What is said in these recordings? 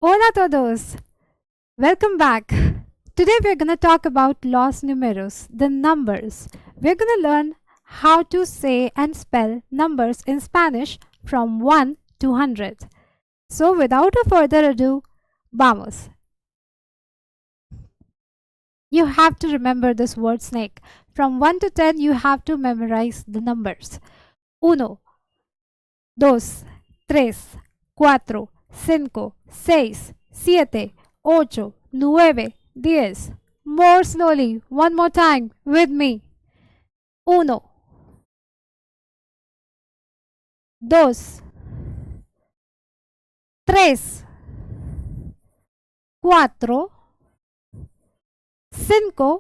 Hola todos! Welcome back. Today we're going to talk about los números, the numbers. We're going to learn how to say and spell numbers in Spanish from 1 to 100. So without a further ado, vamos. You have to remember this word snake. From 1 to 10 you have to memorize the numbers. 1, 2, 3, 4, 5, 6, 7, 8, 9, 10. More slowly, one more time with me. 1, 2, 3, 4, 5.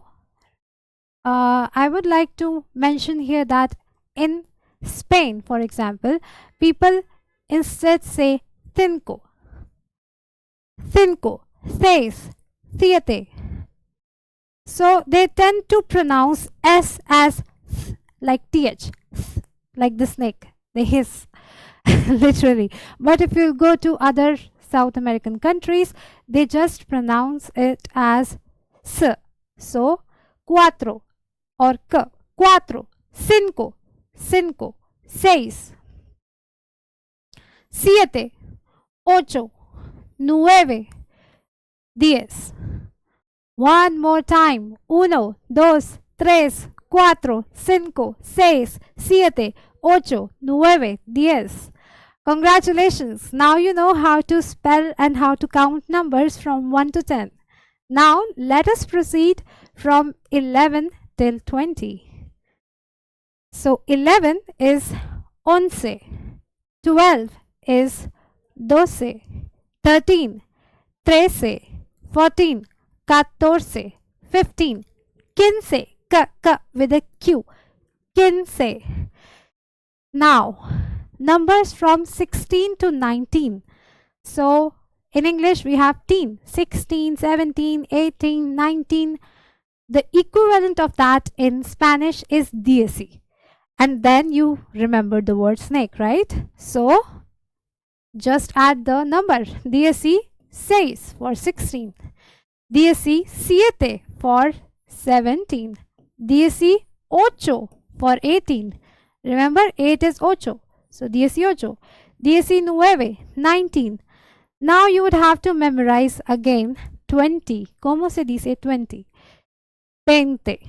I would like to mention here that in Spain, for example, people instead say cinco, 5, 6, 7. So they tend to pronounce S as th, like th, like the snake. They hiss, literally. But if you go to other South American countries, they just pronounce it as s. So, cuatro or k, cuatro, cinco, cinco, seis, siete, ocho, nueve, 10. One more time. 1, 2, 3, 4, 5, 6, 7, 8, 9, 10. Congratulations! Now you know how to spell and how to count numbers from 1 to 10. Now let us proceed from 11 till 20. So 11 is once, 12 is doce, 13, 13, 14, 14, 15, quince, k with a Q, quince. Now, numbers from 16 to 19. So, in English we have teen, 16, 17, 18, 19. The equivalent of that in Spanish is 10. And then you remember the word snake, right? So, just add the number. 16 for 16. 17 for 17. 18 for 18. Remember, 8 is 8. So 18. 19. 19. Now you would have to memorize again 20. ¿Cómo se dice 20? 20.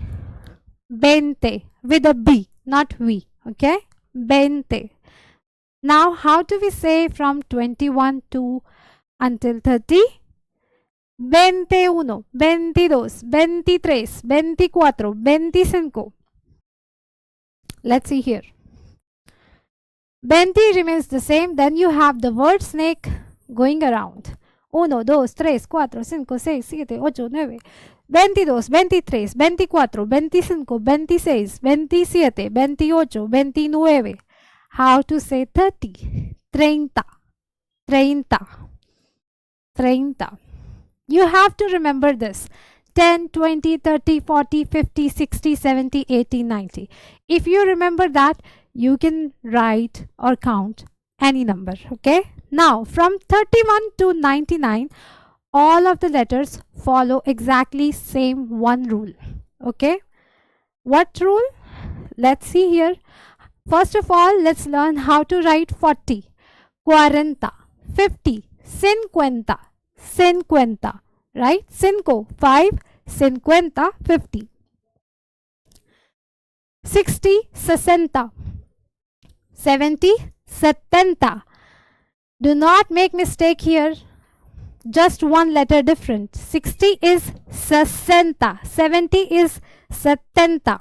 20 with a B, not V. Okay? 20. Now, how do we say from 21 to until 30? 21, 22, 23, 24, 25. Let's see here. 20 remains the same. Then you have the word snake going around. 1, 2, 3, 4, 5, 6, 7, 8, 9, 22, 23, 24, 25, 26, 27, 28, 29. How to say 30? 30, 30, 30. You have to remember this. 10, 20, 30, 40, 50, 60, 70, 80, 90. If you remember that, you can write or count any number. Okay? Now, from 31 to 99, all of the letters follow exactly same one rule. Okay? What rule? Let's see here. First of all, let's learn how to write 40, 40, 50, 50, 50, right? 5, 5, 50, 50. 60, 60. 70, 70. Do not make mistake here. Just one letter different. 60 is 60. 70 is 70.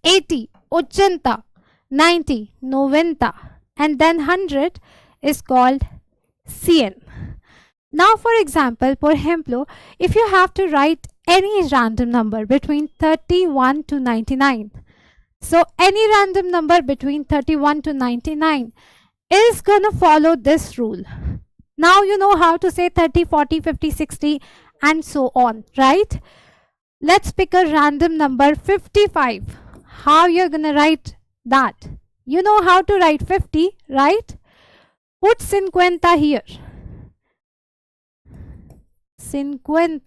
80, 80. 90, 90. And then 100 is called 100. Now, for example, por ejemplo, if you have to write any random number between 31 to 99, so any random number between 31 to 99 is gonna follow this rule. Now you know how to say 30, 40, 50, 60 and so on, right? Let's pick a random number 55. How you're gonna write that? You know how to write 50, right? Put 50 here. 50.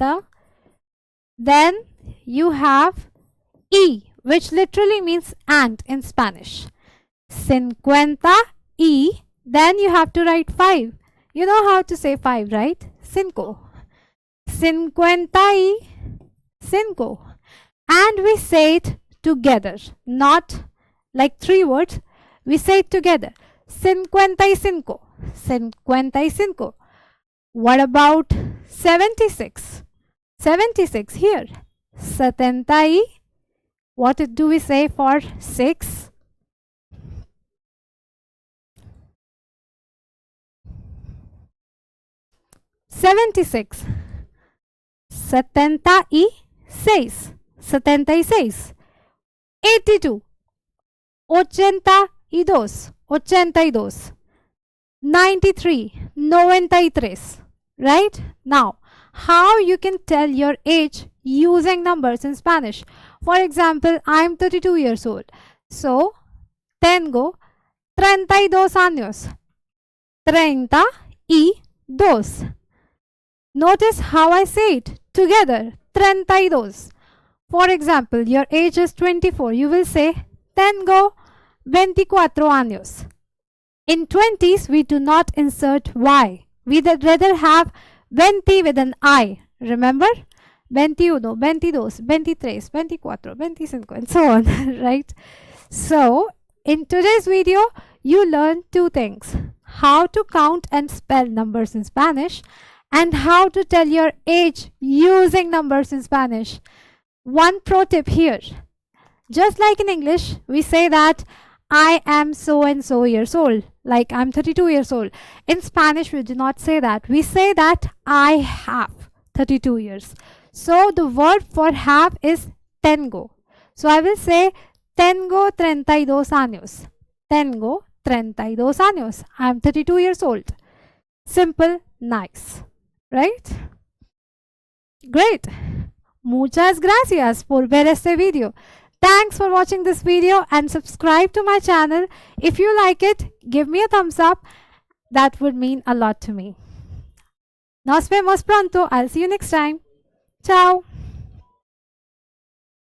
Then you have E, which literally means and in Spanish. 50 y. Then you have to write 5. You know how to say 5, right? Cinco. 55. And we say it together, not like 3 words. We say it together. 55. 55. What about 76? 76 here. 70. What do we say for 6? 76. 76. 76. 82. 82. 82. 93. 93. Right? Now, how you can tell your age using numbers in Spanish? For example, I am 32 years old. So, tengo 32 años. 32. Notice how I say it together. 32. For example, your age is 24. You will say tengo 24 años. In 20s, we do not insert Y. We would rather have 20 with an I. Remember? 21, 22, 23, 24, 25, and so on. Right? So, in today's video, you learn 2 things. How to count and spell numbers in Spanish, and how to tell your age using numbers in Spanish. One pro tip here. Just like in English, we say that I am so and so years old, like I'm 32 years old. In Spanish, we do not say that. We say that I have 32 years. So the word for have is tengo. So I will say tengo 32 años. Tengo 32 años. I'm 32 years old. Simple, nice. Right? Great. Muchas gracias por ver este video. Thanks for watching this video and subscribe to my channel. If you like it, give me a thumbs up. That would mean a lot to me. Nos vemos pronto. I'll see you next time. Ciao.